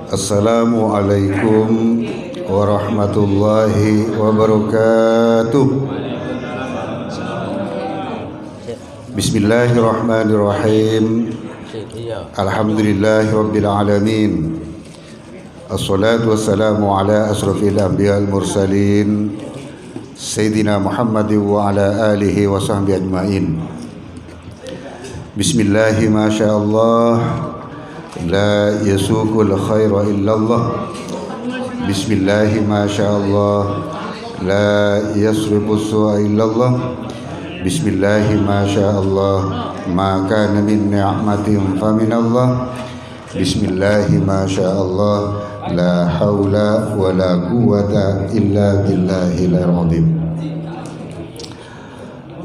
Assalamualaikum warahmatullahi wabarakatuh. Bismillahirrahmanirrahim. Alhamdulillahi rabbil alamin. Assalatu wassalamu ala asrafil anbiya'il mursalin Sayyidina Muhammadin wa ala alihi wa sahbihi ajma'in. Bismillahi masyaallah. La yasukul khaira illallah. Bismillahi masyaallah. La yasrifu su'a illallah. Bismillahi masyaallah. Ma kana min ni'matin faminallah. Bismillahi masyaallah. La haula wa la quwwata illa billahil azim.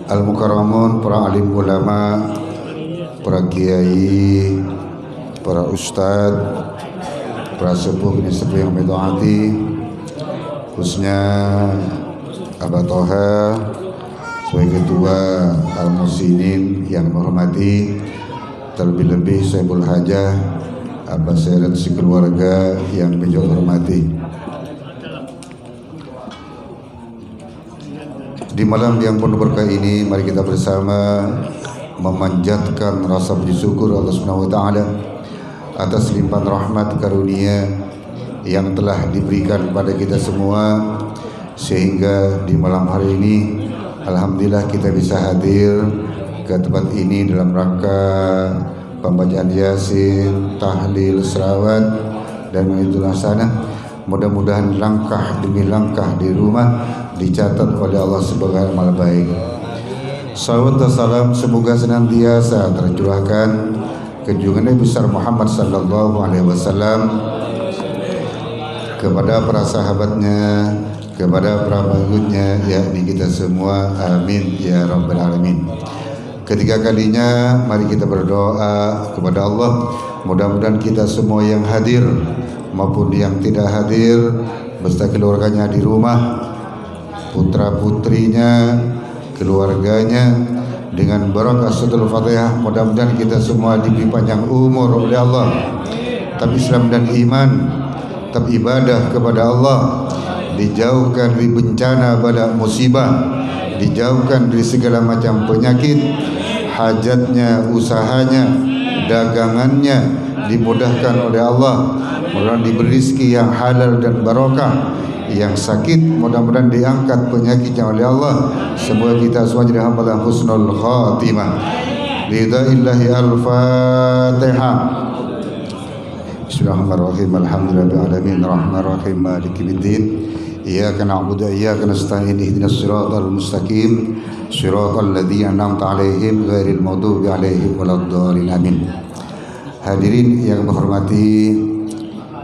Al-mukarramun, para alim ulama, para kiai, para ustadz, para sepuh ini sepuh yang berdoati, khususnya Abah Toha sebagai ketua Al-Musinin yang menghormati, terlebih-lebih Saibul Hajah, Abah saya dan sekeluarga yang menjauh hormati. Di malam yang penuh berkah ini, mari kita bersama memanjatkan rasa bersyukur Allah Subhanahu wa taala atas limpahan rahmat karunia yang telah diberikan kepada kita semua, sehingga di malam hari ini alhamdulillah kita bisa hadir ke tempat ini dalam rangka pembacaan Yasin, tahlil, selawat dan menghidul hasanah. Mudah-mudahan langkah demi langkah di rumah dicatat oleh Allah sebagai amal baik. Salawat dan salam semoga senantiasa tercurahkan ke junjungan Nabi besar Muhammad sallallahu alaihi wasallam, kepada para sahabatnya, kepada para pengikutnya, yakni kita semua. Amin ya rabbal alamin. Ketiga kalinya mari kita berdoa kepada Allah, mudah-mudahan kita semua yang hadir maupun yang tidak hadir beserta keluarganya di rumah, putra putrinya, keluarganya, dengan barakah suratul Fatihah, mudah-mudahan kita semua diberi panjang umur oleh Allah, tetap Islam dan iman, tetap ibadah kepada Allah, dijauhkan dari bencana bala musibah, dijauhkan dari segala macam penyakit, hajatnya, usahanya, dagangannya dimudahkan oleh Allah, mudah-mudahan diberi rezeki yang halal dan barokah. Yang sakit mudah-mudahan diangkat penyakitnya oleh Allah. Semoga kita semua jadi hamba yang husnul khatimah. Ridaillahi al-Fatihah. Bismillahirrahmanirrahim. Alhamdulillahirabbil alamin, arrahmanirrahim, maliki yaumiddin. Iyyaka na'budu wa iyyaka nasta'in. Ihdinas siratal mustaqim, siratal ladzina an'amta 'alaihim ghairil maghdubi 'alaihim waladdallin. Amin. Hadirin yang menghormati,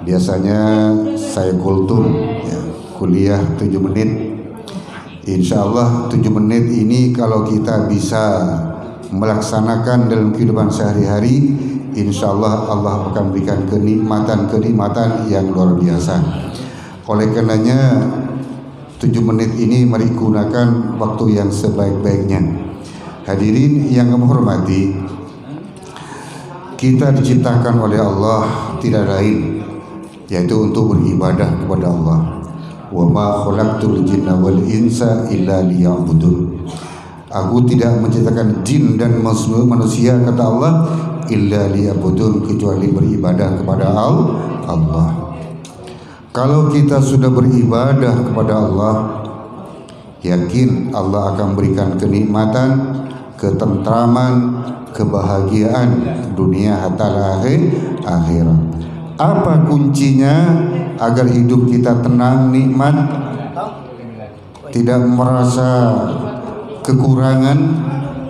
biasanya saya kultum ya, kuliah 7 menit. Insyaallah 7 menit ini kalau kita bisa melaksanakan dalam kehidupan sehari-hari, insyaallah Allah akan berikan kenikmatan yang luar biasa. Oleh karenanya 7 menit ini mari gunakan waktu yang sebaik-baiknya. Hadirin yang kami hormati, kita diciptakan oleh Allah tidak lain yaitu untuk beribadah kepada Allah. Wa ma khalaqtul jinna wal insa illa liya'budun. Aku tidak menciptakan jin dan manusia, kata Allah, illa liya'budun, kecuali beribadah kepada Allah. Kalau kita sudah beribadah kepada Allah, yakin Allah akan berikan kenikmatan, ketentraman, kebahagiaan dunia hatta akhirat. Apa kuncinya agar hidup kita tenang, nikmat, tidak merasa kekurangan,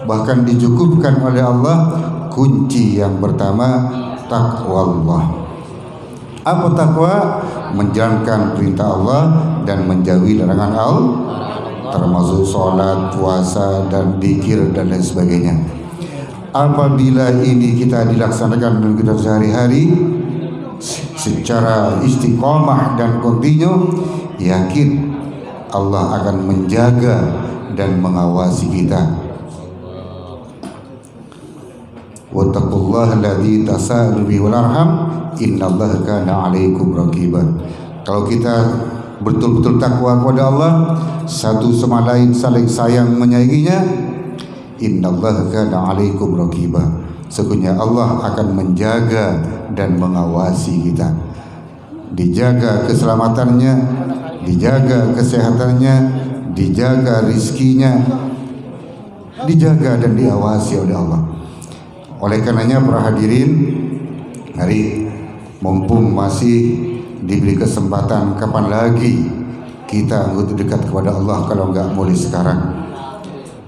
bahkan dicukupkan oleh Allah? Kunci yang pertama, takwa Allah. Apa takwa? Menjalankan perintah Allah dan menjauhi larangan Allah, termasuk sholat, puasa, dan zikir dan lain sebagainya. Apabila ini kita dilaksanakan dalam kehidupan sehari-hari secara istiqomah dan kontinu, yakin Allah akan menjaga dan mengawasi kita. Wattaqullaha alladzi tasaalu bihi wal arham innallaha kana 'alaikum raqiba. Kalau kita betul-betul takwa kepada Allah, satu sama lain saling sayang menyayanginya, innallaha kana 'alaikum raqiba. Sesungguhnya Allah akan menjaga dan mengawasi kita. Dijaga keselamatannya, dijaga kesehatannya, dijaga rizkinya, dijaga dan diawasi oleh Allah. Oleh karenanya para hadirin, mari mumpung masih diberi kesempatan, kapan lagi kita untuk dekat kepada Allah kalau enggak mulai sekarang.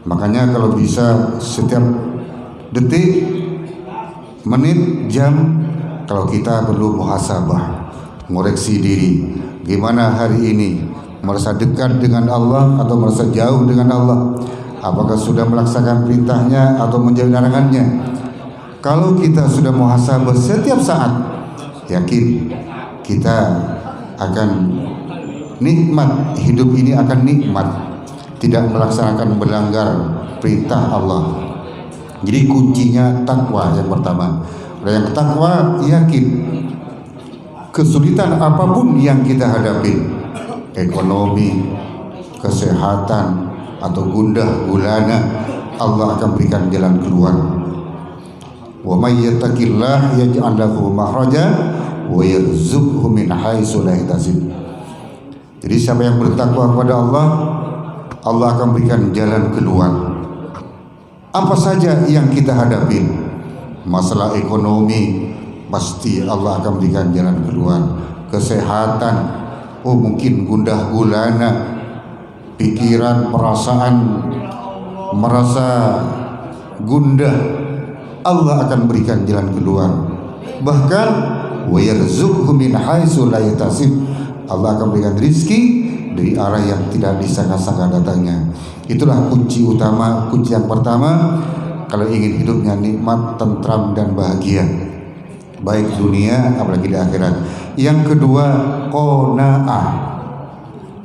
Makanya kalau bisa setiap detik, menit, jam, kalau kita perlu muhasabah, ngoreksi diri. Gimana hari ini, merasa dekat dengan Allah atau merasa jauh dengan Allah? Apakah sudah melaksanakan perintahnya atau menjauhi larangannya? Kalau kita sudah muhasabah setiap saat, yakin kita akan nikmat, hidup ini akan nikmat, tidak melaksanakan melanggar perintah Allah. Jadi kuncinya takwa yang pertama. Yang takwa yakin kesulitan apapun yang kita hadapi, ekonomi, kesehatan, atau gundah gulana, Allah akan berikan jalan keluar. Wa may yattaqillah yaj'al lahu makhraja wa yarzuqhu min haitsu la yahtasib. Jadi siapa yang bertakwa kepada Allah, Allah akan berikan jalan keluar. Apa saja yang kita hadapi, masalah ekonomi, pasti Allah akan berikan jalan keluar. Kesehatan, oh mungkin gundah gulana, pikiran, perasaan merasa gundah, Allah akan berikan jalan keluar. Bahkan wa yarzuqhu min haitsu la yahtasib, Allah akan berikan rizki dari arah yang tidak disangka-sangka datangnya. Itulah kunci utama, kunci yang pertama kalau ingin hidupnya nikmat, tentram dan bahagia, baik dunia apalagi di akhirat. Yang kedua, qanaah.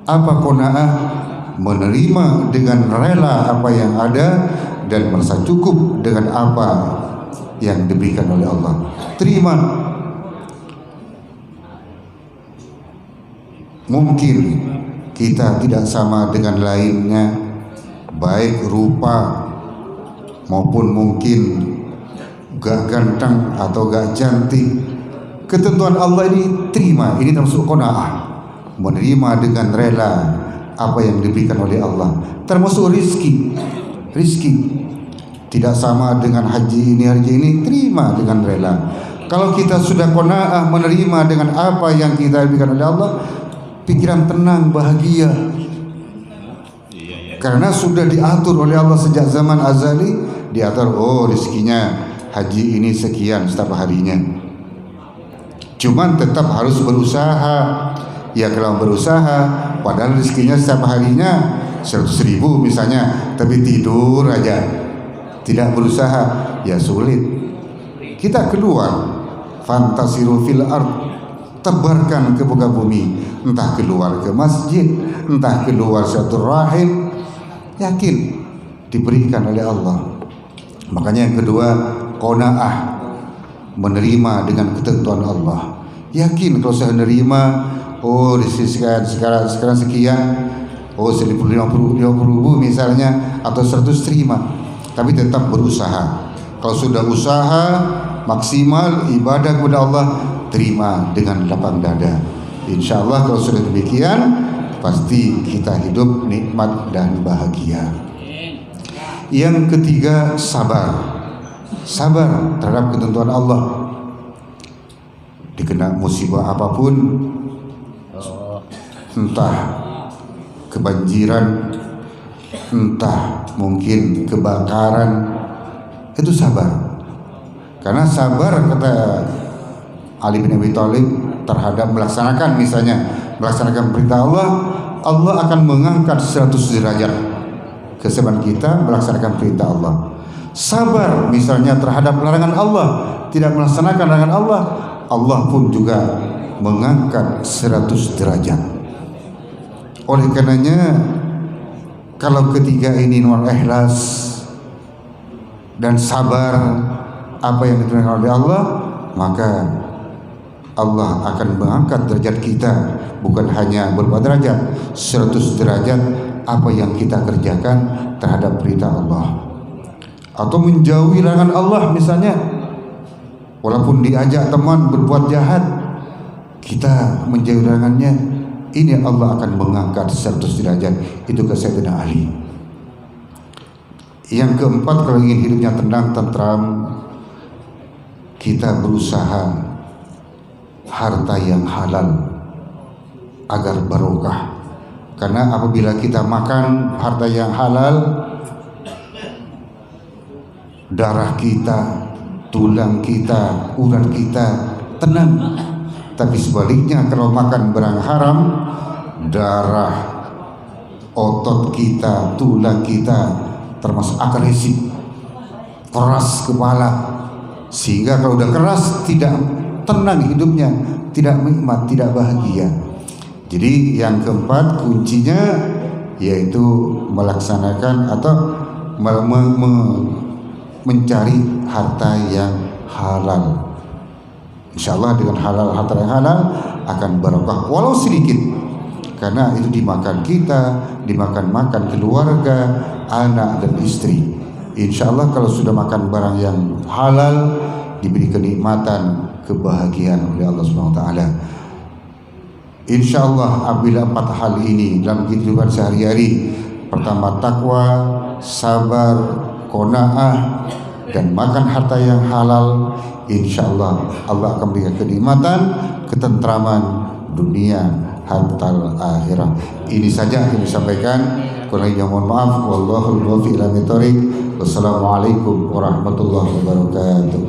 Apa qanaah? Menerima dengan rela apa yang ada dan merasa cukup dengan apa yang diberikan oleh Allah. Terima. Mungkin kita tidak sama dengan lainnya, baik rupa maupun mungkin gak ganteng atau gak cantik. Ketentuan Allah ini terima, ini termasuk qanaah, menerima dengan rela apa yang diberikan oleh Allah. Termasuk rizki, tidak sama dengan haji ini, terima dengan rela. Kalau kita sudah qanaah, menerima dengan apa yang kita diberikan oleh Allah, pikiran tenang, bahagia. Karena sudah diatur oleh Allah sejak zaman azali, diatur, oh rezekinya haji ini sekian setiap harinya. Cuman tetap harus berusaha. Ya kalau berusaha, padahal rezekinya setiap harinya 100.000 misalnya, tapi tidur aja, tidak berusaha, ya sulit. Kita keluar, fantasiru fil ard, tebarkan ke muka bumi, entah keluar ke masjid, entah keluar satu rahim, yakin diberikan oleh Allah. Makanya yang kedua, qanaah, menerima dengan ketentuan Allah. Yakin kalau saya menerima, oh sekarang sekian, oh 150 ribu misalnya, atau 100 terima, tapi tetap berusaha. Kalau sudah usaha maksimal ibadah kepada Allah, terima dengan lapang dada. Insya Allah kalau sudah demikian, pasti kita hidup nikmat dan bahagia. Yang ketiga, sabar. Sabar terhadap ketentuan Allah. Dikena musibah apapun, entah kebanjiran, entah mungkin kebakaran, itu sabar. Karena sabar, kata Ali bin Abi Thalib, terhadap melaksanakan, misalnya melaksanakan perintah Allah, Allah akan mengangkat 100 derajat keseban kita melaksanakan perintah Allah. Sabar misalnya terhadap larangan Allah, tidak melaksanakan larangan Allah, Allah pun juga mengangkat 100 derajat. Oleh karenanya, kalau ketiga ini ikhlas dan sabar apa yang diterima oleh Allah, maka Allah akan mengangkat derajat kita, bukan hanya berapa derajat, 100 derajat apa yang kita kerjakan terhadap perintah Allah. Atau menjauhi larangan Allah misalnya, walaupun diajak teman berbuat jahat, kita menjauhi larangannya, ini Allah akan mengangkat 100 derajat. Itu ke Sayyidina Ali. Yang keempat, kalau ingin hidupnya tenang, tentram, kita berusaha harta yang halal agar barokah. Karena apabila kita makan harta yang halal, darah kita, tulang kita, urat kita tenang. Tapi sebaliknya kalau makan barang haram, darah, otot kita, tulang kita termasuk agresif, keras kepala, sehingga kalau udah keras tidak tenang hidupnya, tidak nikmat, tidak bahagia. Jadi yang keempat kuncinya yaitu melaksanakan atau mencari harta yang halal. Insya Allah dengan harta yang halal akan barokah walau sedikit, karena itu dimakan kita, dimakan keluarga, anak dan istri. Insya Allah kalau sudah makan barang yang halal, diberi kenikmatan, kebahagiaan oleh Allah SWT. Insya Allah apabila 4 hal ini dalam kehidupan sehari-hari, pertama takwa, sabar, qanaah, dan makan harta yang halal, insya Allah Allah akan memberikan kenikmatan, ketentraman dunia, harta akhirat. Ini saja yang disampaikan. Kurangnya mohon maaf. Wallahul muwaffiq ila thoriq. Wassalamualaikum warahmatullahi wabarakatuh.